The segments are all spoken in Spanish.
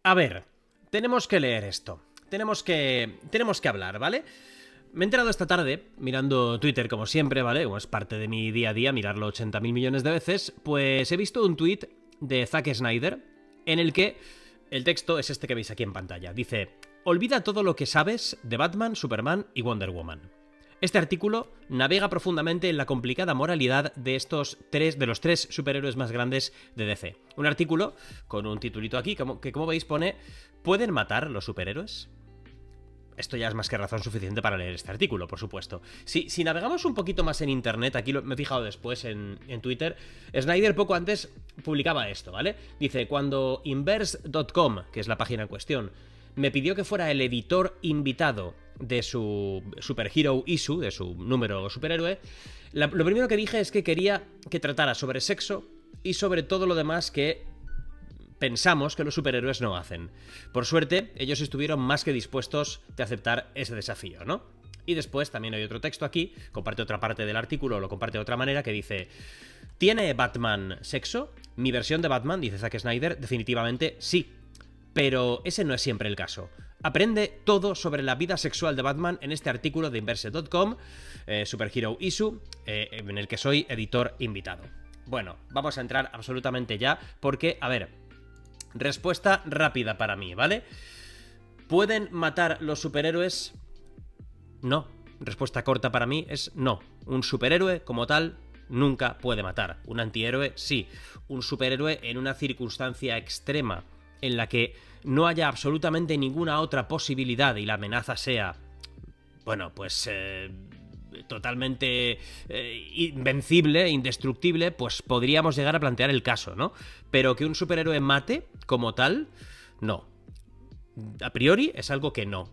A ver, tenemos que leer esto. Tenemos que hablar, ¿vale? Me he enterado esta tarde, mirando Twitter como siempre, ¿vale? Como es parte de mi día a día, mirarlo 80.000 millones de veces, pues he visto un tuit de Zack Snyder en el que el texto es este que veis aquí en pantalla. Dice: olvida todo lo que sabes de Batman, Superman y Wonder Woman. Este artículo navega profundamente en la complicada moralidad de los tres superhéroes más grandes de DC. Un artículo con un titulito aquí que, como veis, pone: ¿pueden matar los superhéroes? Esto ya es más que razón suficiente para leer este artículo, por supuesto. Si navegamos un poquito más en internet, aquí me he fijado después en Twitter, Snyder poco antes publicaba esto, ¿vale? Dice: cuando Inverse.com, que es la página en cuestión, me pidió que fuera el editor invitado de su Superhero Issue, de su número superhéroe, lo primero que dije es que quería que tratara sobre sexo y sobre todo lo demás que pensamos que los superhéroes no hacen. Por suerte, ellos estuvieron más que dispuestos de aceptar ese desafío, ¿no? Y después también hay otro texto aquí, comparte otra parte del artículo, lo comparte de otra manera, que dice: ¿tiene Batman sexo? Mi versión de Batman, dice Zack Snyder, definitivamente sí. Pero ese no es siempre el caso. Aprende todo sobre la vida sexual de Batman en este artículo de Inverse.com, Superhero Issue, en el que soy editor invitado. Bueno, vamos a entrar absolutamente ya, porque, a ver, respuesta rápida para mí, ¿vale? ¿Pueden matar los superhéroes? No. Respuesta corta para mí es no. Un superhéroe, como tal, nunca puede matar. Un antihéroe, sí. Un superhéroe en una circunstancia extrema en la que no haya absolutamente ninguna otra posibilidad y la amenaza sea, bueno, pues totalmente invencible, indestructible, pues podríamos llegar a plantear el caso, ¿no? Pero que un superhéroe mate como tal, no. A priori es algo que no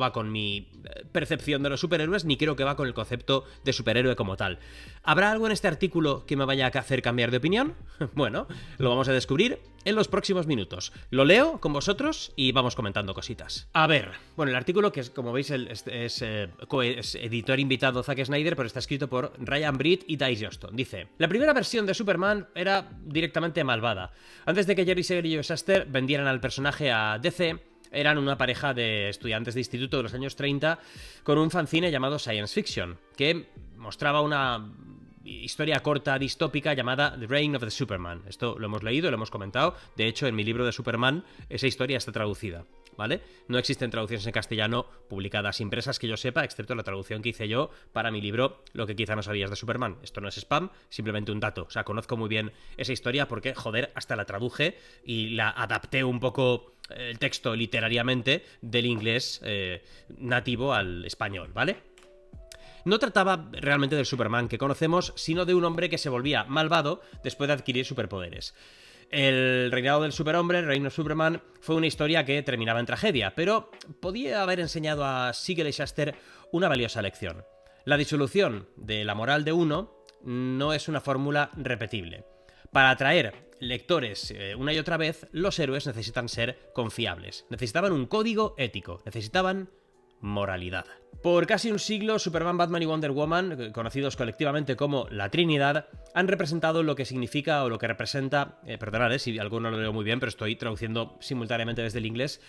va con mi percepción de los superhéroes, ni creo que va con el concepto de superhéroe como tal. ¿Habrá algo en este artículo que me vaya a hacer cambiar de opinión? Bueno, lo vamos a descubrir en los próximos minutos. Lo leo con vosotros y vamos comentando cositas. A ver, bueno, el artículo, que es, como veis, es editor invitado Zack Snyder, pero está escrito por Ryan Britt y Dice Johnston. Dice: la primera versión de Superman era directamente malvada. Antes de que Jerry Siegel y Joe Shuster vendieran al personaje a DC, eran una pareja de estudiantes de instituto de los años 30 con un fanzine llamado Science Fiction, que mostraba una historia corta distópica llamada The Reign of the Superman. Esto lo hemos leído, lo hemos comentado. De hecho, en mi libro de Superman, esa historia está traducida, ¿vale? No existen traducciones en castellano publicadas impresas que yo sepa, excepto la traducción que hice yo para mi libro Lo que quizá no sabías de Superman. Esto no es spam, simplemente un dato. O sea, conozco muy bien esa historia porque, joder, hasta la traduje y la adapté un poco el texto literariamente del inglés nativo al español, ¿vale? No trataba realmente del Superman que conocemos, sino de un hombre que se volvía malvado después de adquirir superpoderes. El reinado del superhombre, el reino de Superman, fue una historia que terminaba en tragedia, pero podía haber enseñado a Siegel y Shuster una valiosa lección. La disolución de la moral de uno no es una fórmula repetible. Para atraer lectores una y otra vez, los héroes necesitan ser confiables. Necesitaban un código ético, necesitaban moralidad. Por casi un siglo, Superman, Batman y Wonder Woman, conocidos colectivamente como la Trinidad, han representado lo que significa o lo que representa, perdonad si alguno lo leo muy bien, pero estoy traduciendo simultáneamente desde el inglés,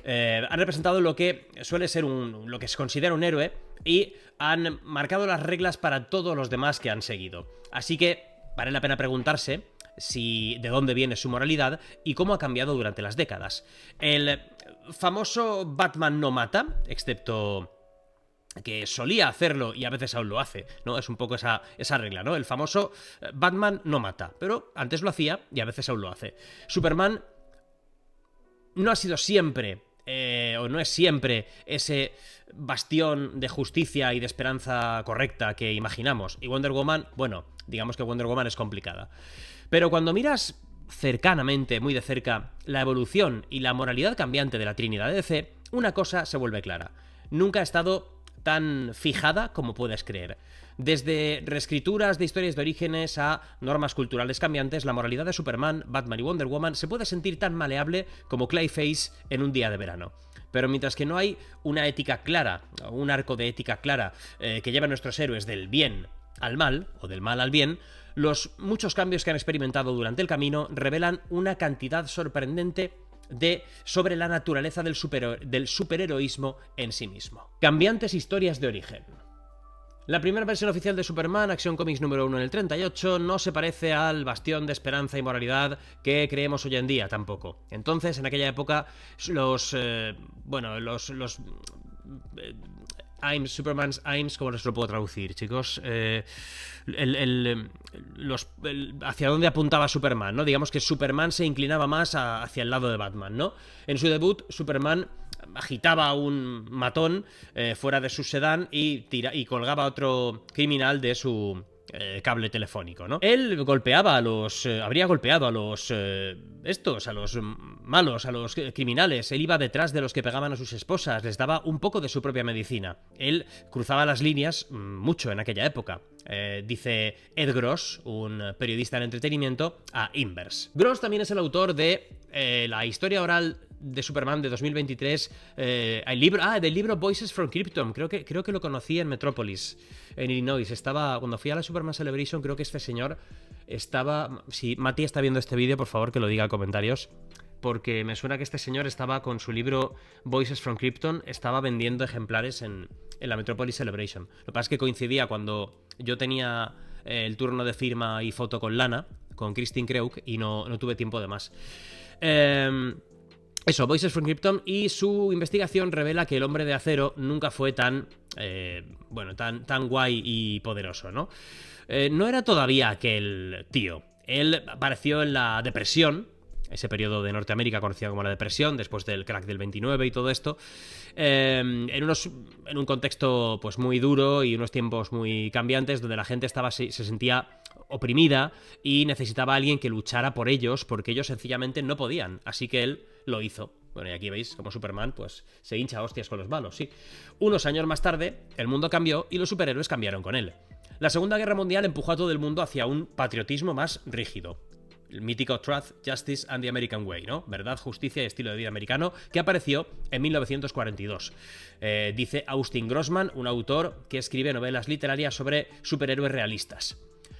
han representado lo que suele ser lo que se considera un héroe y han marcado las reglas para todos los demás que han seguido. Así que vale la pena preguntarse de dónde viene su moralidad y cómo ha cambiado durante las décadas. El famoso Batman no mata, excepto que solía hacerlo y a veces aún lo hace, ¿no? Es un poco esa regla, ¿no? El famoso Batman no mata, pero antes lo hacía y a veces aún lo hace. Superman no ha sido siempre, o no es siempre, ese bastión de justicia y de esperanza correcta que imaginamos. Y Wonder Woman, bueno, digamos que Wonder Woman es complicada. Pero cuando miras cercanamente, muy de cerca, la evolución y la moralidad cambiante de la Trinidad de DC, una cosa se vuelve clara. Nunca ha estado tan fijada como puedes creer. Desde reescrituras de historias de orígenes a normas culturales cambiantes, la moralidad de Superman, Batman y Wonder Woman se puede sentir tan maleable como Clayface en un día de verano. Pero mientras que no hay una ética clara, un arco de ética clara que lleve a nuestros héroes del bien al mal, o del mal al bien, los muchos cambios que han experimentado durante el camino revelan una cantidad sorprendente sobre la naturaleza del superheroísmo en sí mismo. Cambiantes historias de origen. La primera versión oficial de Superman, Action Comics número 1 en el 38, no se parece al bastión de esperanza y moralidad que creemos hoy en día tampoco. Entonces, en aquella época, Superman's Aims, ¿cómo les lo puedo traducir, chicos? Hacia dónde apuntaba Superman, ¿no? Digamos que Superman se inclinaba más hacia el lado de Batman, ¿no? En su debut, Superman agitaba un matón fuera de su sedán y colgaba a otro criminal de su cable telefónico, ¿no? Él golpeaba habría golpeado a los malos, a los criminales. Él iba detrás de los que pegaban a sus esposas, les daba un poco de su propia medicina. Él cruzaba las líneas mucho en aquella época. Dice Ed Gross, un periodista en entretenimiento, a Inverse. Gross también es el autor de la historia oral de Superman de 2023, del libro Voices from Krypton. Creo que lo conocí en Metrópolis, en Illinois. Cuando fui a la Superman Celebration, creo que este señor estaba... Si Mati está viendo este vídeo, por favor que lo diga en comentarios, porque me suena que este señor estaba con su libro Voices from Krypton, estaba vendiendo ejemplares en la Metropolis Celebration. Lo que pasa es que coincidía cuando yo tenía el turno de firma y foto con Lana, con Christine Kreuk, y no tuve tiempo de más. Eso, Voices from Krypton, y su investigación revela que el Hombre de Acero nunca fue tan guay y poderoso, ¿no? No era todavía aquel tío. Él apareció en la Depresión, ese periodo de Norteamérica conocido como la Depresión, después del crack del 29 y todo esto, en un contexto pues muy duro y unos tiempos muy cambiantes, donde la gente se sentía oprimida y necesitaba a alguien que luchara por ellos, porque ellos sencillamente no podían, así que él lo hizo. Bueno, y aquí veis como Superman pues se hincha a hostias con los malos, sí. Unos años más tarde, el mundo cambió y los superhéroes cambiaron con él. La Segunda Guerra Mundial empujó a todo el mundo hacia un patriotismo más rígido. El mítico Truth, Justice and the American Way, ¿no? Verdad, justicia y estilo de vida americano, que apareció en 1942. Dice Austin Grossman, un autor que escribe novelas literarias sobre superhéroes realistas.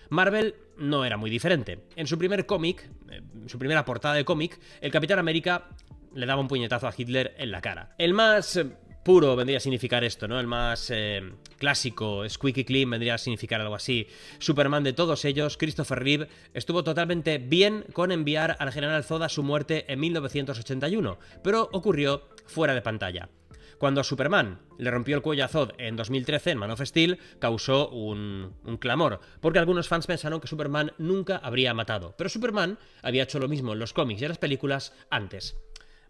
Marvel no era muy diferente. En su primer cómic, su primera portada de cómic, el Capitán América le daba un puñetazo a Hitler en la cara. El más puro vendría a significar esto, ¿no? El más clásico, squeaky clean, vendría a significar algo así. Superman de todos ellos, Christopher Reeve, estuvo totalmente bien con enviar al general Zod a su muerte en 1981, pero ocurrió fuera de pantalla. Cuando a Superman le rompió el cuello a Zod en 2013 en Man of Steel, causó un clamor, porque algunos fans pensaron que Superman nunca habría matado, pero Superman había hecho lo mismo en los cómics y en las películas antes.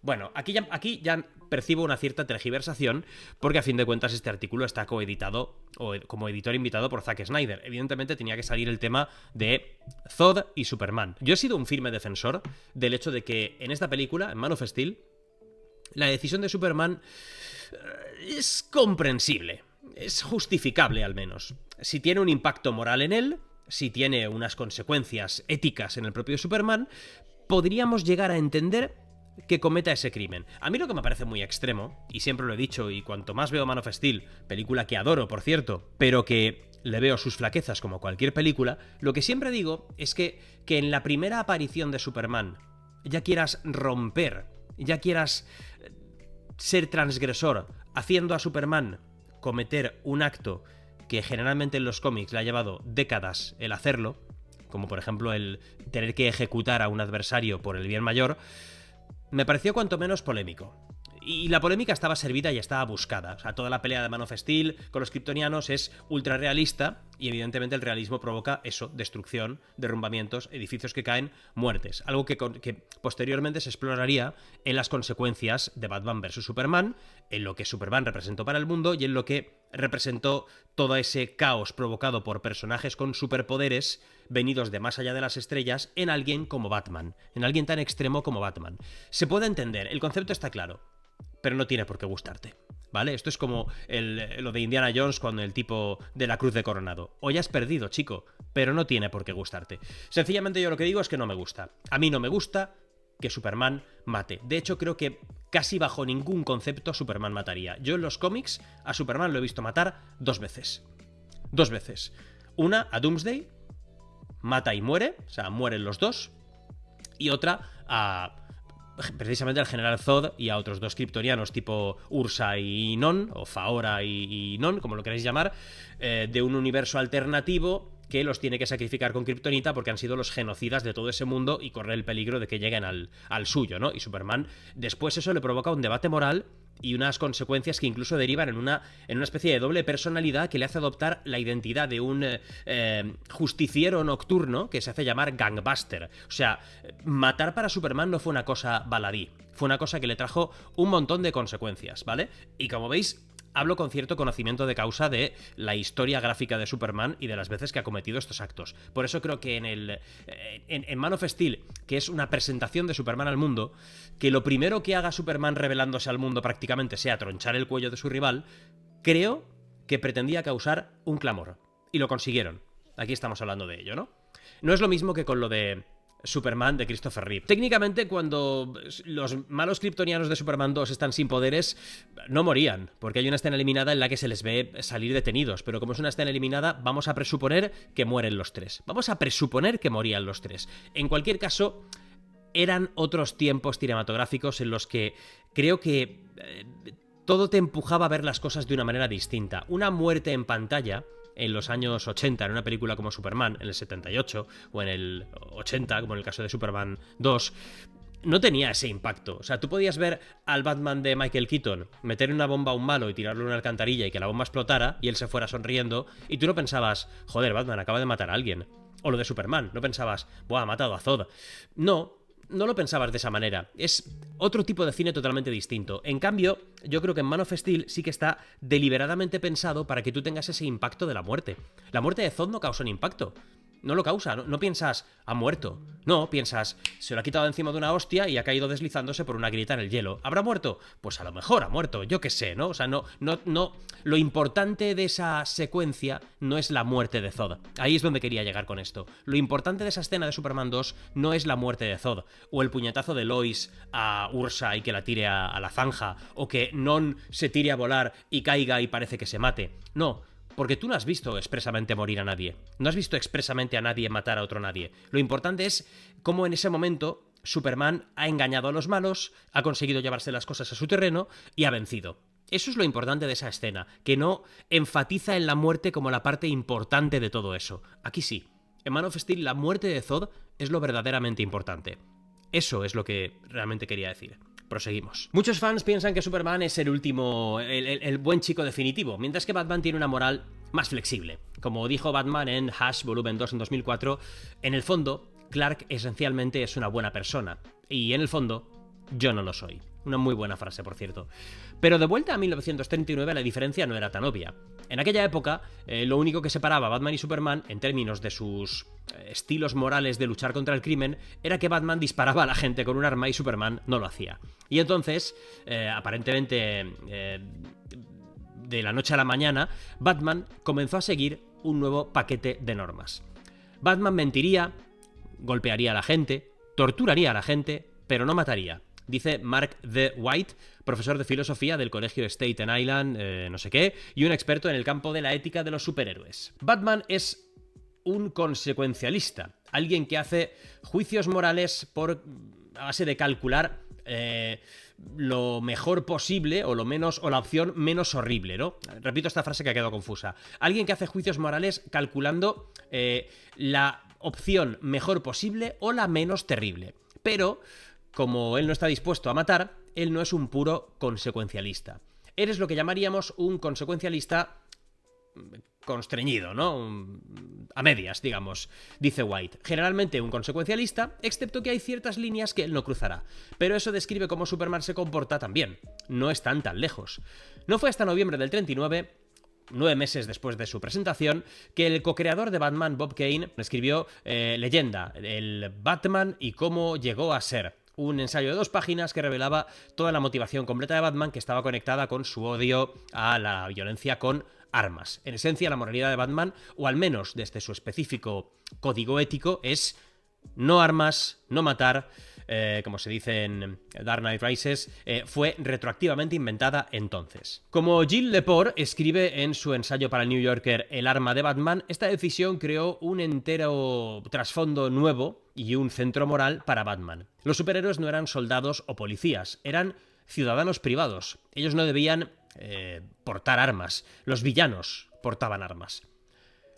Bueno, aquí ya percibo una cierta tergiversación, porque a fin de cuentas este artículo está coeditado o como editor invitado por Zack Snyder. Evidentemente tenía que salir el tema de Zod y Superman. Yo he sido un firme defensor del hecho de que en esta película, en Man of Steel, la decisión de Superman es comprensible, es justificable al menos. Si tiene un impacto moral en él, si tiene unas consecuencias éticas en el propio Superman, podríamos llegar a entender que cometa ese crimen. A mí lo que me parece muy extremo, y siempre lo he dicho, y cuanto más veo Man of Steel, película que adoro, por cierto, pero que le veo sus flaquezas como cualquier película, lo que siempre digo es que en la primera aparición de Superman ya quieras romper, ya quieras ser transgresor, haciendo a Superman cometer un acto que generalmente en los cómics le ha llevado décadas el hacerlo, como por ejemplo el tener que ejecutar a un adversario por el bien mayor, me pareció cuanto menos polémico. Y la polémica estaba servida y estaba buscada. O sea, toda la pelea de Man of Steel con los kryptonianos es ultra realista y evidentemente el realismo provoca eso, destrucción, derrumbamientos, edificios que caen, muertes. Algo que posteriormente se exploraría en las consecuencias de Batman vs Superman, en lo que Superman representó para el mundo y en lo que representó todo ese caos provocado por personajes con superpoderes venidos de más allá de las estrellas en alguien como Batman, en alguien tan extremo como Batman. Se puede entender, el concepto está claro, pero no tiene por qué gustarte, ¿vale? Esto es como lo de Indiana Jones con el tipo de la cruz de Coronado. Hoy has perdido, chico, pero no tiene por qué gustarte. Sencillamente yo lo que digo es que no me gusta. A mí no me gusta que Superman mate. De hecho, creo que casi bajo ningún concepto Superman mataría. Yo en los cómics a Superman lo he visto matar 2 veces. 2 veces. Una a Doomsday, mata y muere, o sea, mueren los dos. Y otra a precisamente al general Zod y a otros 2 kryptonianos tipo Ursa y Non, o Faora y Non, como lo queráis llamar, de un universo alternativo que los tiene que sacrificar con kriptonita porque han sido los genocidas de todo ese mundo y corre el peligro de que lleguen al suyo, ¿no? Y Superman, después eso le provoca un debate moral y unas consecuencias que incluso derivan en una especie de doble personalidad que le hace adoptar la identidad de un justiciero nocturno que se hace llamar Gangbuster. O sea, matar para Superman no fue una cosa baladí, fue una cosa que le trajo un montón de consecuencias, ¿vale? Y como veis, hablo con cierto conocimiento de causa de la historia gráfica de Superman y de las veces que ha cometido estos actos. Por eso creo que en Man of Steel, que es una presentación de Superman al mundo, que lo primero que haga Superman revelándose al mundo prácticamente sea tronchar el cuello de su rival, creo que pretendía causar un clamor. Y lo consiguieron. Aquí estamos hablando de ello, ¿no? No es lo mismo que con lo de Superman de Christopher Reeve. Técnicamente, cuando los malos kryptonianos de Superman 2 están sin poderes, no morían, porque hay una escena eliminada en la que se les ve salir detenidos, pero como es una escena eliminada, vamos a presuponer que mueren los 3. Vamos a presuponer que morían los 3. En cualquier caso, eran otros tiempos cinematográficos en los que creo que todo te empujaba a ver las cosas de una manera distinta. Una muerte en pantalla en los años 80, en una película como Superman, en el 78, o en el 80, como en el caso de Superman 2, no tenía ese impacto. O sea, tú podías ver al Batman de Michael Keaton meter una bomba a un malo y tirarlo en una alcantarilla y que la bomba explotara y él se fuera sonriendo, y tú no pensabas, joder, Batman acaba de matar a alguien. O lo de Superman, no pensabas, buah, ha matado a Zod. No lo pensabas de esa manera. Es otro tipo de cine totalmente distinto. En cambio, yo creo que en Man of Steel sí que está deliberadamente pensado para que tú tengas ese impacto de la muerte. La muerte de Zod no causa un impacto. No lo causa, no piensas, ha muerto. No, piensas, se lo ha quitado encima de una hostia y ha caído deslizándose por una grieta en el hielo. ¿Habrá muerto? Pues a lo mejor ha muerto, yo qué sé, ¿no? O sea, no. Lo importante de esa secuencia no es la muerte de Zod. Ahí es donde quería llegar con esto. Lo importante de esa escena de Superman 2 no es la muerte de Zod, o el puñetazo de Lois a Ursa y que la tire a la zanja, o que Non se tire a volar y caiga y parece que se mate. No. Porque tú no has visto expresamente morir a nadie. No has visto expresamente a nadie matar a otro nadie. Lo importante es cómo en ese momento Superman ha engañado a los malos, ha conseguido llevarse las cosas a su terreno y ha vencido. Eso es lo importante de esa escena, que no enfatiza en la muerte como la parte importante de todo eso. Aquí sí. En Man of Steel la muerte de Zod es lo verdaderamente importante. Eso es lo que realmente quería decir. Proseguimos. Muchos fans piensan que Superman es el último, el buen chico definitivo, mientras que Batman tiene una moral más flexible. Como dijo Batman en Hush Volumen 2 en 2004, en el fondo, Clark esencialmente es una buena persona. Y en el fondo, yo no lo soy. Una muy buena frase, por cierto. Pero de vuelta a 1939 la diferencia no era tan obvia. En aquella época, lo único que separaba a Batman y Superman, en términos de sus estilos morales de luchar contra el crimen, era que Batman disparaba a la gente con un arma y Superman no lo hacía. Y entonces, aparentemente, de la noche a la mañana, Batman comenzó a seguir un nuevo paquete de normas. Batman mentiría, golpearía a la gente, torturaría a la gente, pero no mataría. Dice Mark D. White, profesor de filosofía del colegio Staten Island, no sé qué, y un experto en el campo de la ética de los superhéroes. Batman es un consecuencialista, alguien que hace juicios morales a base de calcular lo mejor posible o la opción menos horrible, ¿no? Repito esta frase que ha quedado confusa. Alguien que hace juicios morales calculando la opción mejor posible o la menos terrible. Pero como él no está dispuesto a matar, él no es un puro consecuencialista. Eres lo que llamaríamos un consecuencialista constreñido, ¿no? A medias, digamos, dice White. Generalmente un consecuencialista, excepto que hay ciertas líneas que él no cruzará. Pero eso describe cómo Superman se comporta también. No están tan lejos. No fue hasta noviembre del 39... 9 meses después de su presentación, que el co-creador de Batman, Bob Kane, escribió Leyenda, el Batman y cómo llegó a ser. Un ensayo de 2 páginas que revelaba toda la motivación completa de Batman, que estaba conectada con su odio a la violencia con armas. En esencia, la moralidad de Batman, o al menos desde su específico código ético, es no armas, no matar, como se dice en Dark Knight Rises, fue retroactivamente inventada entonces. Como Gilles Lepore escribe en su ensayo para el New Yorker El arma de Batman, esta decisión creó un entero trasfondo nuevo y un centro moral para Batman. Los superhéroes no eran soldados o policías, eran ciudadanos privados. Ellos no debían portar armas. Los villanos portaban armas.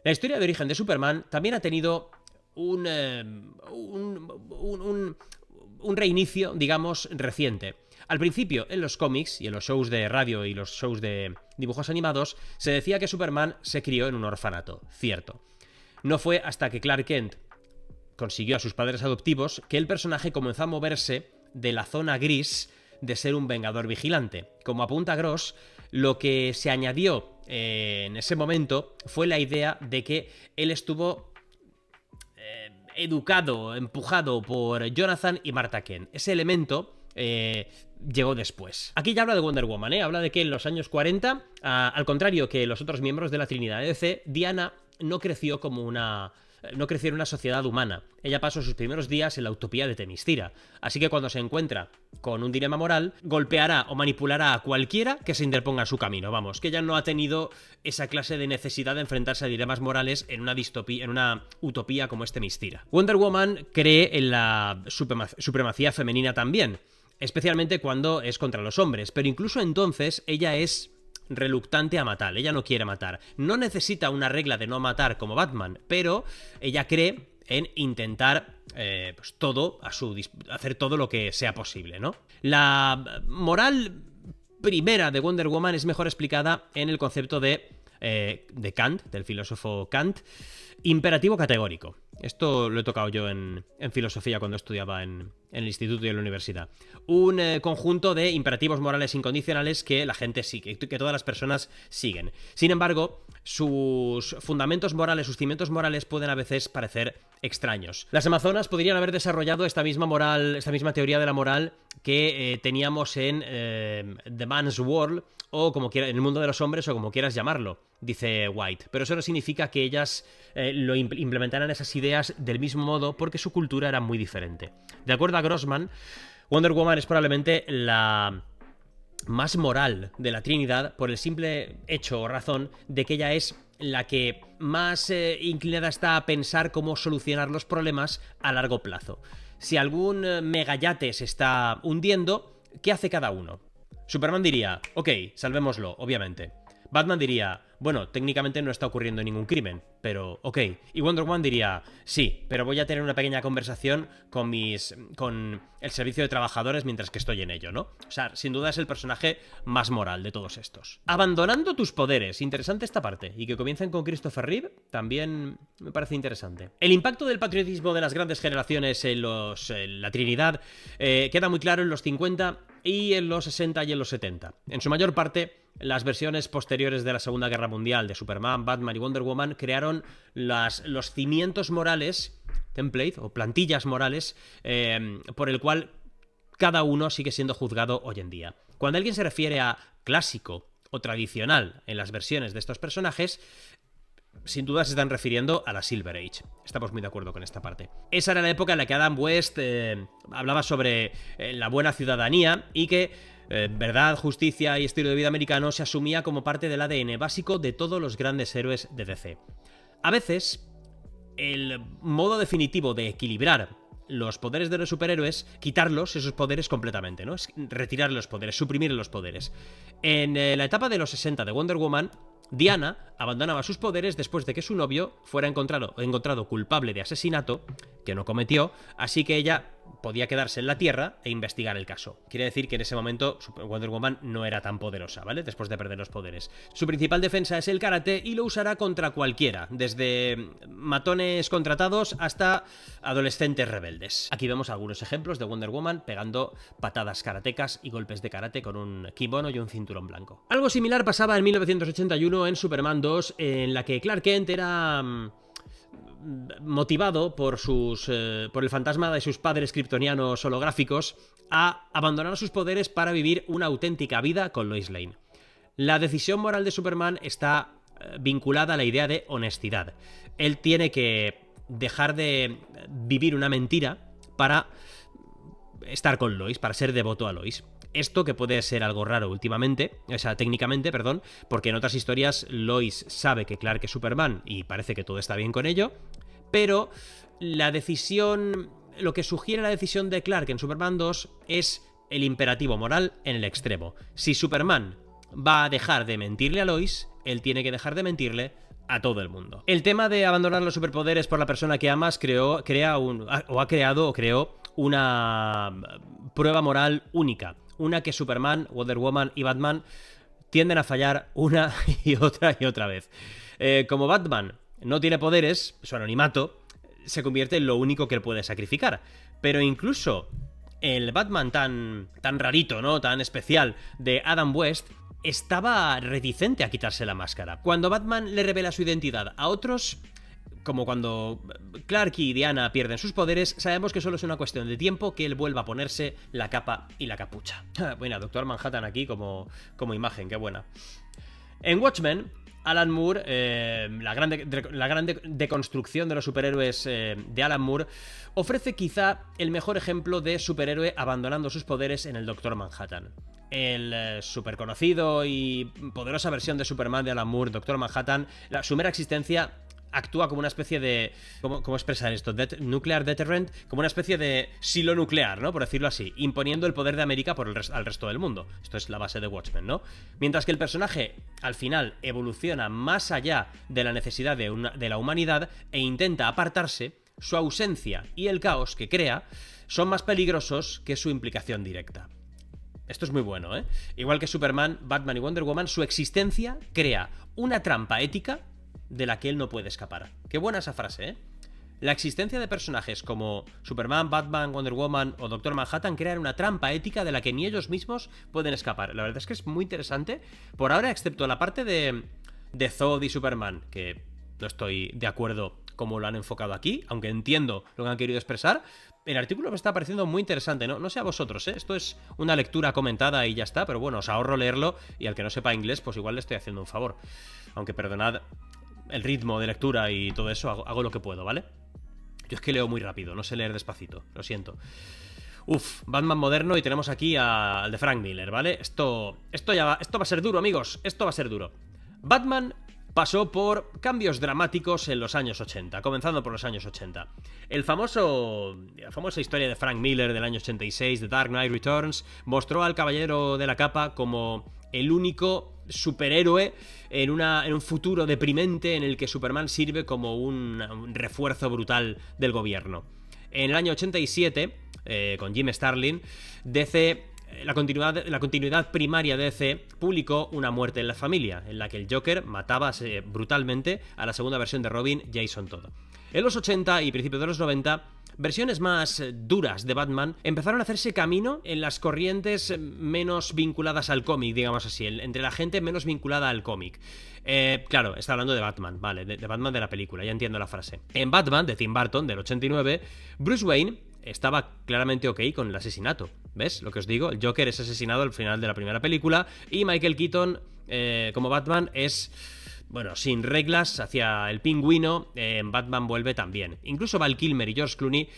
La historia de origen de Superman también ha tenido un reinicio, digamos, reciente. Al principio, en los cómics y en los shows de radio y los shows de dibujos animados, se decía que Superman se crió en un orfanato. Cierto. No fue hasta que Clark Kent consiguió a sus padres adoptivos que el personaje comenzó a moverse de la zona gris de ser un vengador vigilante. Como apunta Gross, lo que se añadió en ese momento fue la idea de que él estuvo educado, empujado por Jonathan y Martha Kent. Ese elemento llegó después. Aquí ya habla de Wonder Woman, habla de que en los años 40, al contrario que los otros miembros de la Trinidad de DC, Diana no creció en una sociedad humana. Ella pasó sus primeros días en la utopía de Themyscira. Así que cuando se encuentra con un dilema moral, golpeará o manipulará a cualquiera que se interponga en su camino. Vamos, que ella no ha tenido esa clase de necesidad de enfrentarse a dilemas morales en una distopía, en una utopía como es Themyscira. Wonder Woman cree en la supremacía femenina también, especialmente cuando es contra los hombres, pero incluso entonces ella es reluctante a matar, ella no quiere matar. No necesita una regla de no matar como Batman, pero ella cree en intentar hacer todo lo que sea posible, ¿no? La moral primera de Wonder Woman es mejor explicada en el concepto de Kant, del filósofo Kant, imperativo categórico. Esto lo he tocado yo en filosofía cuando estudiaba en el instituto y en la universidad. Un conjunto de imperativos morales incondicionales que la gente sigue, que todas las personas siguen. Sin embargo, sus fundamentos morales, sus cimientos morales pueden a veces parecer extraños. Las Amazonas podrían haber desarrollado esta misma teoría de la moral que teníamos en The Man's World, o como quiera, en el mundo de los hombres, o como quieras llamarlo, dice White. Pero eso no significa que ellas lo implementaran esas ideas del mismo modo, porque su cultura era muy diferente. De acuerdo a Grossman, Wonder Woman es probablemente la más moral de la Trinidad por el simple hecho o razón de que ella es la que más inclinada está a pensar cómo solucionar los problemas a largo plazo. Si algún megayate se está hundiendo, ¿qué hace cada uno? Superman diría, ok, salvémoslo, obviamente. Batman diría, bueno, técnicamente no está ocurriendo ningún crimen, pero ok. Y Wonder Woman diría, sí, pero voy a tener una pequeña conversación con el servicio de trabajadores mientras que estoy en ello, ¿no? O sea, sin duda es el personaje más moral de todos estos. Abandonando tus poderes, interesante esta parte, y que comiencen con Christopher Reeve, también me parece interesante. El impacto del patriotismo de las grandes generaciones en la Trinidad queda muy claro en los 50 y en los 60 y en los 70. En su mayor parte, las versiones posteriores de la Segunda Guerra Mundial de Superman, Batman y Wonder Woman crearon los cimientos morales, template o plantillas morales, por el cual cada uno sigue siendo juzgado hoy en día. Cuando alguien se refiere a clásico o tradicional en las versiones de estos personajes, sin duda se están refiriendo a la Silver Age. Estamos muy de acuerdo con esta parte. Esa era la época en la que Adam West hablaba sobre la buena ciudadanía y que verdad, justicia y estilo de vida americano se asumía como parte del ADN básico de todos los grandes héroes de DC. A veces, el modo definitivo de equilibrar los poderes de los superhéroes, quitarlos, esos poderes completamente, ¿no? Es retirar los poderes, suprimir los poderes. En la etapa de los 60 de Wonder Woman, Diana abandonaba sus poderes después de que su novio fuera encontrado culpable de asesinato, que no cometió, así que ella podía quedarse en la Tierra e investigar el caso. Quiere decir que en ese momento Wonder Woman no era tan poderosa, ¿vale? Después de perder los poderes. Su principal defensa es el karate y lo usará contra cualquiera, desde matones contratados hasta adolescentes rebeldes. Aquí vemos algunos ejemplos de Wonder Woman pegando patadas karatecas y golpes de karate con un kimono y un cinturón blanco. Algo similar pasaba en 1981 en Superman 2, en la que Clark Kent era motivado por el fantasma de sus padres kryptonianos holográficos a abandonar sus poderes para vivir una auténtica vida con Lois Lane. La decisión moral de Superman está vinculada a la idea de honestidad. Él tiene que dejar de vivir una mentira para estar con Lois, para ser devoto a Lois. Esto que puede ser algo raro últimamente, o sea, técnicamente, perdón, porque en otras historias Lois sabe que Clark es Superman y parece que todo está bien con ello, pero la decisión, lo que sugiere la decisión de Clark en Superman 2 es el imperativo moral en el extremo. Si Superman va a dejar de mentirle a Lois, él tiene que dejar de mentirle a todo el mundo. El tema de abandonar los superpoderes por la persona que amas creó una prueba moral única. Una que Superman, Wonder Woman y Batman tienden a fallar una y otra vez. Como Batman no tiene poderes, su anonimato se convierte en lo único que él puede sacrificar. Pero incluso el Batman tan rarito, ¿no? Tan especial de Adam West estaba reticente a quitarse la máscara. Cuando Batman le revela su identidad a otros, como cuando Clark y Diana pierden sus poderes, sabemos que solo es una cuestión de tiempo que él vuelva a ponerse la capa y la capucha. Bueno, Doctor Manhattan aquí como imagen, qué buena. En Watchmen, Alan Moore, la gran deconstrucción de los superhéroes de Alan Moore, ofrece quizá el mejor ejemplo de superhéroe abandonando sus poderes en el Doctor Manhattan. El super conocido y poderosa versión de Superman de Alan Moore, Doctor Manhattan, su mera existencia actúa como una especie de... ¿Cómo expresar esto? Nuclear deterrent, como una especie de silo nuclear, ¿no? Por decirlo así, imponiendo el poder de América al resto del mundo. Esto es la base de Watchmen, ¿no? Mientras que el personaje, al final, evoluciona más allá de la necesidad de la humanidad e intenta apartarse, su ausencia y el caos que crea son más peligrosos que su implicación directa. Esto es muy bueno, ¿eh? Igual que Superman, Batman y Wonder Woman, su existencia crea una trampa ética de la que él no puede escapar. Qué buena esa frase, ¿eh? La existencia de personajes como Superman, Batman, Wonder Woman o Doctor Manhattan crean una trampa ética de la que ni ellos mismos pueden escapar. La verdad es que es muy interesante. Por ahora, excepto la parte de Zod y Superman, que no estoy de acuerdo como lo han enfocado aquí, aunque entiendo lo que han querido expresar, el artículo me está pareciendo muy interesante. No sé a vosotros, ¿eh? Esto es una lectura comentada y ya está, pero bueno, os ahorro leerlo y al que no sepa inglés, pues igual le estoy haciendo un favor. Aunque perdonad el ritmo de lectura y todo eso, hago lo que puedo, ¿vale? Yo es que leo muy rápido, no sé leer despacito, lo siento. Batman moderno y tenemos aquí al de Frank Miller, ¿vale? Esto va a ser duro, amigos, esto va a ser duro. Batman pasó por cambios dramáticos en los años 80, comenzando por los años 80. La famosa historia de Frank Miller del año 86, The Dark Knight Returns, mostró al Caballero de la Capa como el único superhéroe en un futuro deprimente en el que Superman sirve como un refuerzo brutal del gobierno. En el año 87, con Jim Starlin, DC... La continuidad primaria de DC publicó Una muerte en la familia, en la que el Joker mataba brutalmente a la segunda versión de Robin, Jason Todd. En los 80 y principios de los 90, versiones más duras de Batman empezaron a hacerse camino en las corrientes menos vinculadas al cómic, digamos así, entre la gente menos vinculada al cómic. Claro, está hablando de Batman, vale, de Batman de la película, ya entiendo la frase. En Batman, de Tim Burton, del 89, Bruce Wayne estaba claramente ok con el asesinato. ¿Ves? Lo que os digo, el Joker es asesinado al final de la primera película y Michael Keaton, como Batman, es... Bueno, sin reglas hacia el pingüino, en Batman vuelve también. Incluso Val Kilmer y George Clooney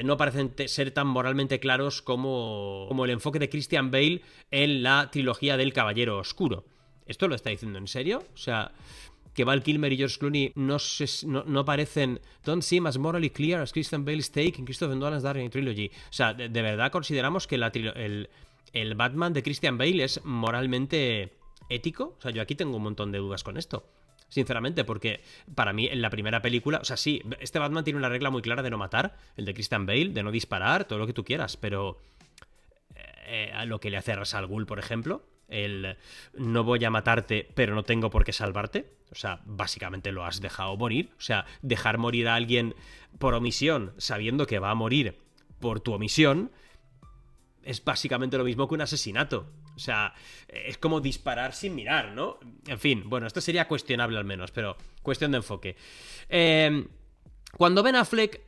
no parecen ser tan moralmente claros como el enfoque de Christian Bale en la trilogía del Caballero Oscuro. ¿Esto lo está diciendo en serio? O sea, que Val Kilmer y George Clooney no parecen... Don't seem as morally clear as Christian Bale's take in Christopher Nolan's Dark Knight Trilogy. O sea, ¿de verdad consideramos que el Batman de Christian Bale es moralmente ético? O sea, yo aquí tengo un montón de dudas con esto. Sinceramente, porque para mí en la primera película... O sea, sí, este Batman tiene una regla muy clara de no matar, el de Christian Bale, de no disparar, todo lo que tú quieras, pero... a lo que le hace a Ra's al Ghul, por ejemplo, el no voy a matarte, pero no tengo por qué salvarte. O sea, básicamente lo has dejado morir. O sea, dejar morir a alguien por omisión, sabiendo que va a morir por tu omisión, es básicamente lo mismo que un asesinato. O sea, es como disparar sin mirar, ¿no? En fin, bueno, esto sería cuestionable al menos, pero cuestión de enfoque. Cuando Ben Affleck,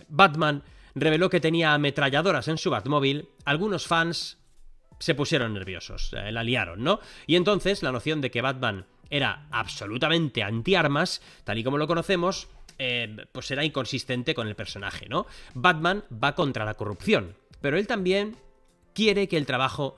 Batman, reveló que tenía ametralladoras en su Batmóvil, algunos fans se pusieron nerviosos, la liaron, ¿no? Y entonces la noción de que Batman era absolutamente antiarmas, tal y como lo conocemos, pues era inconsistente con el personaje, ¿no? Batman va contra la corrupción. pero él también quiere que el trabajo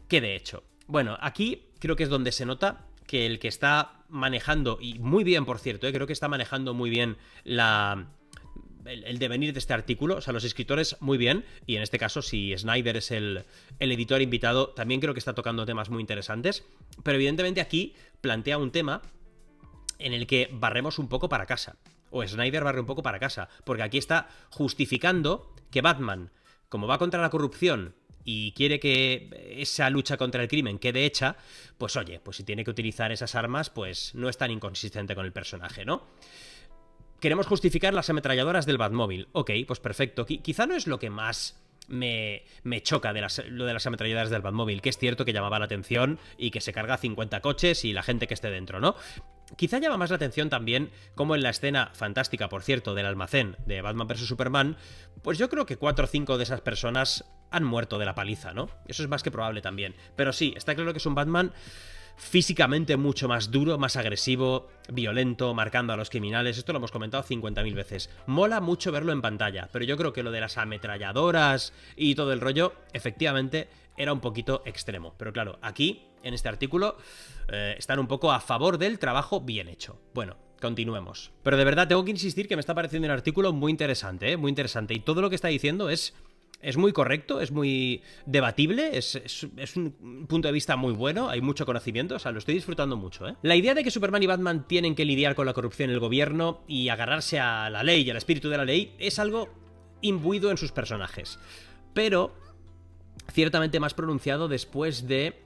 quede hecho. Bueno, aquí creo que es donde se nota que el que está manejando, y muy bien por cierto, creo que está manejando muy bien el devenir de este artículo, o sea, los escritores muy bien, y en este caso si Snyder es el editor invitado, también creo que está tocando temas muy interesantes, pero evidentemente aquí plantea un tema en el que barremos un poco para casa, o Snyder barre un poco para casa, porque aquí está justificando que Batman, como va contra la corrupción y quiere que esa lucha contra el crimen quede hecha, pues oye, pues si tiene que utilizar esas armas, pues no es tan inconsistente con el personaje, ¿no? Queremos justificar las ametralladoras del Batmóvil. Ok, pues perfecto. Quizá no es lo que más me choca de lo de las ametralladoras del Batmóvil, que es cierto que llamaba la atención y que se carga 50 coches y la gente que esté dentro, ¿no? Quizá llama más la atención también como en la escena fantástica, por cierto, del almacén de Batman vs Superman, pues yo creo que 4 o 5 de esas personas han muerto de la paliza, ¿no? Eso es más que probable también. Pero sí, está claro que es un Batman físicamente mucho más duro, más agresivo, violento, marcando a los criminales. Esto lo hemos comentado 50.000 veces. Mola mucho verlo en pantalla, pero yo creo que lo de las ametralladoras y todo el rollo, efectivamente, era un poquito extremo. Pero claro, aquí, en este artículo, están un poco a favor del trabajo bien hecho. Bueno, continuemos. Pero de verdad tengo que insistir que me está pareciendo un artículo muy interesante, ¿eh? Muy interesante. Y todo lo que está diciendo es muy correcto, es muy debatible, es un punto de vista muy bueno, hay mucho conocimiento, o sea, lo estoy disfrutando mucho, ¿eh? La idea de que Superman y Batman tienen que lidiar con la corrupción en el gobierno y agarrarse a la ley y al espíritu de la ley es algo imbuido en sus personajes, pero ciertamente más pronunciado después de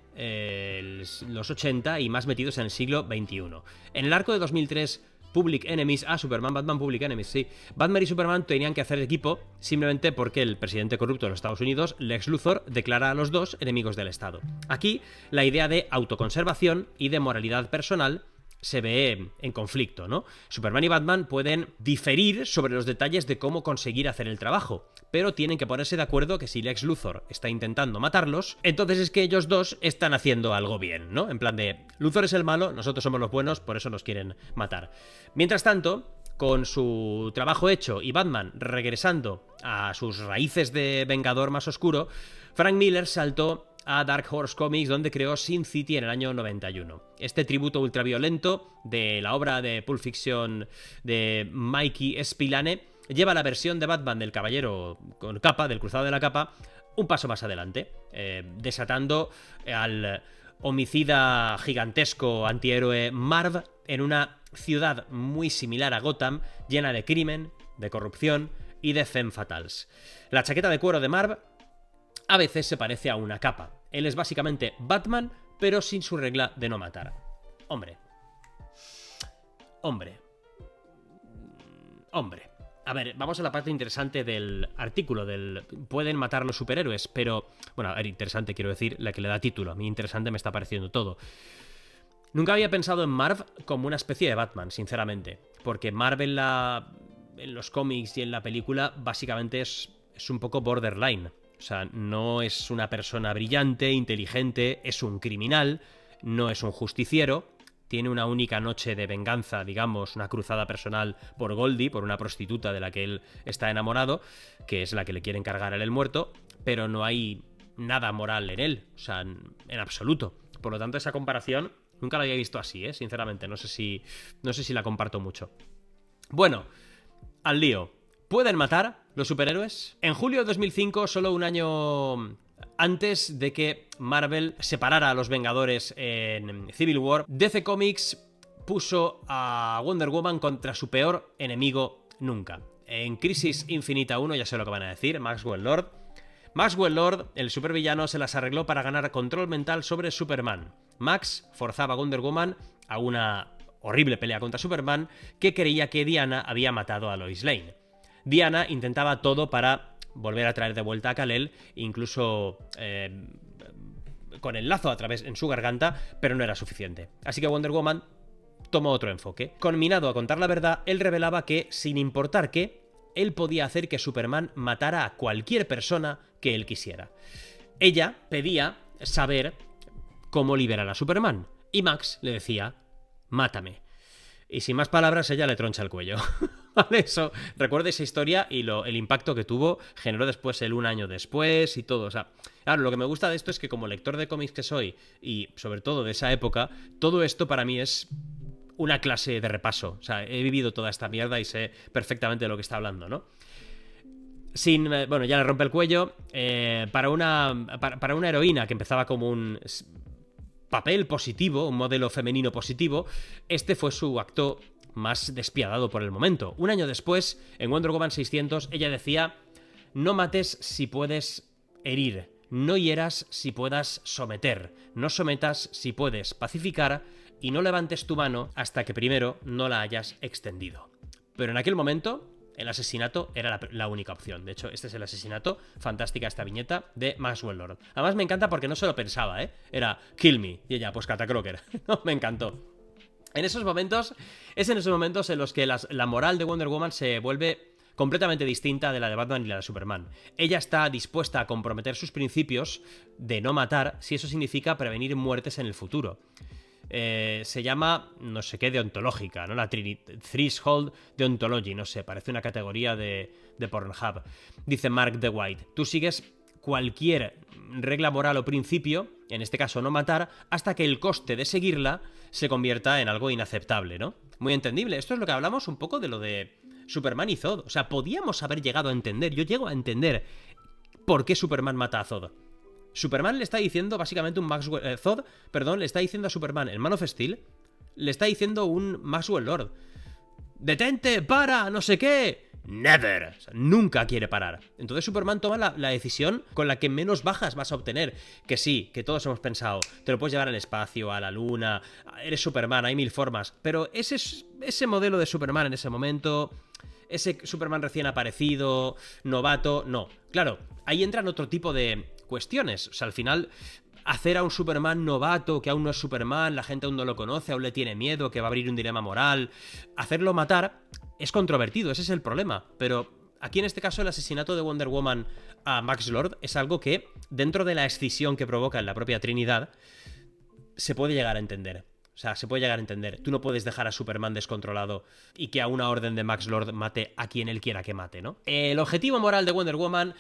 los 80 y más metidos en el siglo XXI. En el arco de 2003... Public Enemies, Superman, Batman, Public Enemies, sí. Batman y Superman tenían que hacer equipo simplemente porque el presidente corrupto de los Estados Unidos, Lex Luthor, declara a los dos enemigos del Estado. Aquí, la idea de autoconservación y de moralidad personal se ve en conflicto, ¿no? Superman y Batman pueden diferir sobre los detalles de cómo conseguir hacer el trabajo, pero tienen que ponerse de acuerdo que si Lex Luthor está intentando matarlos, entonces es que ellos dos están haciendo algo bien, ¿no? En plan de, Luthor es el malo, nosotros somos los buenos, por eso nos quieren matar. Mientras tanto, con su trabajo hecho y Batman regresando a sus raíces de vengador más oscuro, Frank Miller saltó a Dark Horse Comics, donde creó Sin City en el año 91. Este tributo ultraviolento de la obra de Pulp Fiction de Mikey Spillane lleva la versión de Batman del Caballero con capa, del Cruzado de la Capa, un paso más adelante, desatando al homicida gigantesco antihéroe Marv en una ciudad muy similar a Gotham, llena de crimen, de corrupción y de femme fatales. La chaqueta de cuero de Marv a veces se parece a una capa. Él es básicamente Batman, pero sin su regla de no matar. Hombre. A ver, vamos a la parte interesante del artículo, del pueden matar los superhéroes, pero... Bueno, a ver, interesante quiero decir, la que le da título. A mí interesante me está pareciendo todo. Nunca había pensado en Marv como una especie de Batman, sinceramente. Porque Marv en los cómics y en la película básicamente es un poco borderline. O sea, no es una persona brillante, inteligente, es un criminal, no es un justiciero, tiene una única noche de venganza, digamos, una cruzada personal por Goldie, por una prostituta de la que él está enamorado, que es la que le quiere encargar a él el muerto, pero no hay nada moral en él, o sea, en absoluto. Por lo tanto, esa comparación nunca la había visto así, sinceramente, no sé si la comparto mucho. Bueno, al lío. ¿Pueden matar los superhéroes? En julio de 2005, solo un año antes de que Marvel separara a los Vengadores en Civil War, DC Comics puso a Wonder Woman contra su peor enemigo nunca. En Crisis Infinita 1, ya sé lo que van a decir, Maxwell Lord. Maxwell Lord, el supervillano, se las arregló para ganar control mental sobre Superman. Max forzaba a Wonder Woman a una horrible pelea contra Superman que creía que Diana había matado a Lois Lane. Diana intentaba todo para volver a traer de vuelta a Kal-El, incluso con el lazo en su garganta, pero no era suficiente. Así que Wonder Woman tomó otro enfoque. Conminado a contar la verdad, él revelaba que, sin importar qué, él podía hacer que Superman matara a cualquier persona que él quisiera. Ella pedía saber cómo liberar a Superman, y Max le decía, mátame. y sin más palabras ella le troncha el cuello. ¿Vale? Eso, recuerdo esa historia y el impacto que tuvo, generó después el un año después y todo. O sea, claro, lo que me gusta de esto es que como lector de cómics que soy, y sobre todo de esa época, todo esto para mí es una clase de repaso. O sea, he vivido toda esta mierda y sé perfectamente de lo que está hablando, ¿no? Bueno, ya le rompe el cuello. Para una heroína que empezaba como un papel positivo, un modelo femenino positivo, este fue su acto más despiadado por el momento. Un año después, en Wonder Woman 600, ella decía: no mates si puedes herir, no hieras si puedas someter, no sometas si puedes pacificar, y no levantes tu mano hasta que primero no la hayas extendido. Pero en aquel momento el asesinato era la única opción. De hecho, este es el asesinato, fantástica esta viñeta, de Maxwell Lord. Además me encanta porque no se lo pensaba, ¿eh? Era kill me, y ella, pues Catacroker. No, me encantó. En esos momentos en los que la moral de Wonder Woman se vuelve completamente distinta de la de Batman y la de Superman. Ella está dispuesta a comprometer sus principios de no matar si eso significa prevenir muertes en el futuro. Se llama no sé qué deontológica, ¿no? La Threshold Deontology, no sé, parece una categoría de Pornhub. Dice Mark D. White: tú sigues cualquier regla moral o principio, en este caso no matar, hasta que el coste de seguirla se convierta en algo inaceptable, ¿no? Muy entendible. Esto es lo que hablamos un poco de lo de Superman y Zod. O sea, podíamos haber llegado a entender, yo llego a entender por qué Superman mata a Zod. Superman le está diciendo básicamente Zod, le está diciendo a Superman en Man of Steel, le está diciendo un Maxwell Lord: detente, para, no sé qué. Never. O sea, nunca quiere parar. Entonces Superman toma la decisión con la que menos bajas vas a obtener. Que sí, que todos hemos pensado, te lo puedes llevar al espacio, a la luna, eres Superman, hay mil formas. Pero ese modelo de Superman en ese momento, ese Superman recién aparecido, novato, no. Claro, ahí entran otro tipo de cuestiones. O sea, al final, hacer a un Superman novato, que aún no es Superman, la gente aún no lo conoce, aún le tiene miedo, que va a abrir un dilema moral, hacerlo matar es controvertido, ese es el problema. Pero aquí en este caso el asesinato de Wonder Woman a Max Lord es algo que, dentro de la escisión que provoca en la propia Trinidad, se puede llegar a entender. O sea, se puede llegar a entender. Tú no puedes dejar a Superman descontrolado y que a una orden de Max Lord mate a quien él quiera que mate, ¿no? El objetivo de Wonder Woman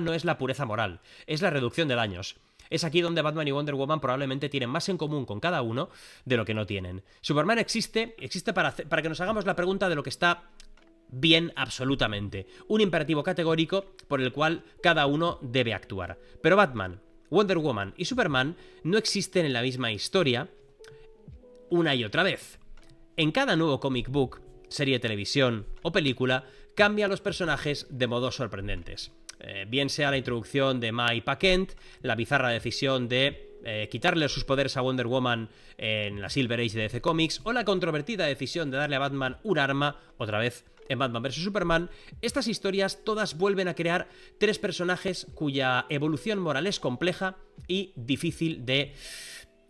no es la pureza moral, es la reducción de daños. Es aquí donde Batman y Wonder Woman probablemente tienen más en común con cada uno de lo que no tienen. Superman existe para que nos hagamos la pregunta de lo que está bien absolutamente. Un imperativo categórico por el cual cada uno debe actuar. Pero Batman, Wonder Woman y Superman no existen en la misma historia una y otra vez. En cada nuevo comic book, serie de televisión o película, cambian los personajes de modos sorprendentes. Bien sea la introducción de Mai Pa Kent, la bizarra decisión de quitarle sus poderes a Wonder Woman en la Silver Age de DC Comics, o la controvertida decisión de darle a Batman un arma, otra vez en Batman vs Superman. Estas historias todas vuelven a crear tres personajes cuya evolución moral es compleja y difícil de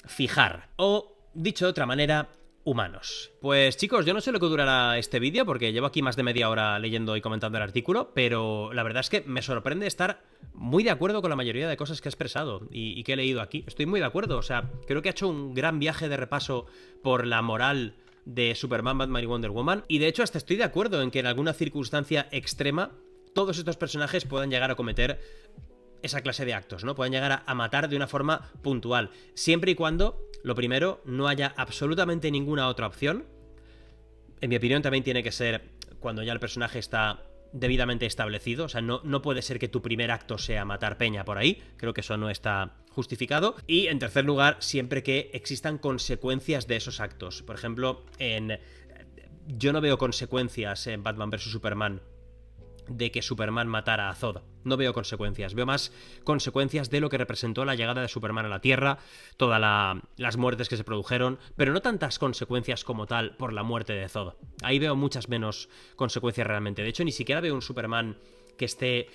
fijar. O, dicho de otra manera, humanos. Pues chicos, yo no sé lo que durará este vídeo porque llevo aquí más de media hora leyendo y comentando el artículo, pero la verdad es que me sorprende estar muy de acuerdo con la mayoría de cosas que he expresado y que he leído aquí. Estoy muy de acuerdo, o sea, creo que ha hecho un gran viaje de repaso por la moral de Superman, Batman y Wonder Woman, y de hecho hasta estoy de acuerdo en que en alguna circunstancia extrema todos estos personajes puedan llegar a cometer esa clase de actos, ¿no? Pueden llegar a matar de una forma puntual, siempre y cuando, lo primero, no haya absolutamente ninguna otra opción. En mi opinión también tiene que ser cuando ya el personaje está debidamente establecido, o sea, no puede ser que tu primer acto sea matar peña por ahí, creo que eso no está justificado. Y en tercer lugar, siempre que existan consecuencias de esos actos. Por ejemplo, yo no veo consecuencias en Batman vs Superman de que Superman matara a Zod. No veo consecuencias, veo más consecuencias de lo que representó la llegada de Superman a la Tierra, todas las muertes que se produjeron, pero no tantas consecuencias como tal por la muerte de Zod. Ahí veo muchas menos consecuencias realmente. De hecho, ni siquiera veo un Superman que esté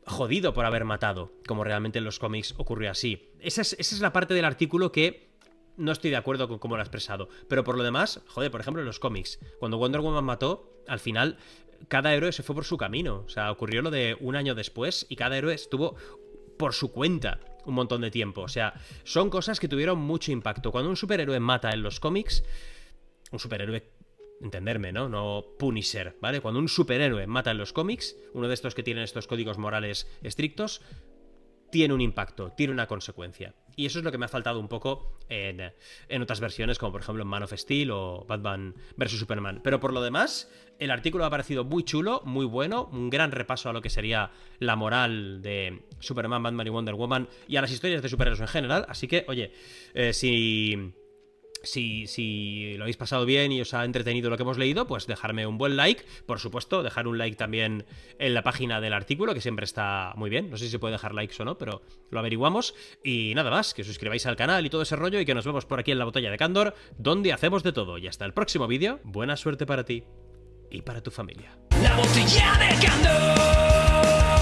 jodido por haber matado, como realmente en los cómics ocurrió así. Esa es la parte del artículo que no estoy de acuerdo con cómo lo ha expresado. Pero por lo demás, joder, por ejemplo en los cómics, cuando Wonder Woman mató, al final cada héroe se fue por su camino. O sea, ocurrió lo de un año después y cada héroe estuvo por su cuenta un montón de tiempo. O sea, son cosas que tuvieron mucho impacto. Cuando un superhéroe mata en los cómics, un superhéroe, entenderme, ¿no? No Punisher, ¿vale? Cuando un superhéroe mata en los cómics, uno de estos que tienen estos códigos morales estrictos, tiene un impacto, tiene una consecuencia. Y eso es lo que me ha faltado un poco en otras versiones, como por ejemplo en Man of Steel o Batman vs Superman. Pero por lo demás, el artículo me ha parecido muy chulo, muy bueno, un gran repaso a lo que sería la moral de Superman, Batman y Wonder Woman y a las historias de superhéroes en general. Así que, oye, si lo habéis pasado bien y os ha entretenido lo que hemos leído, pues dejarme un buen like. Por supuesto, dejar un like también en la página del artículo, que siempre está muy bien. No sé si se puede dejar likes o no, pero lo averiguamos. Y nada más, que os suscribáis al canal y todo ese rollo, y que nos vemos por aquí en la Botella de Candor, donde hacemos de todo. Y hasta el próximo vídeo. Buena suerte para ti y para tu familia. La Botella de Candor.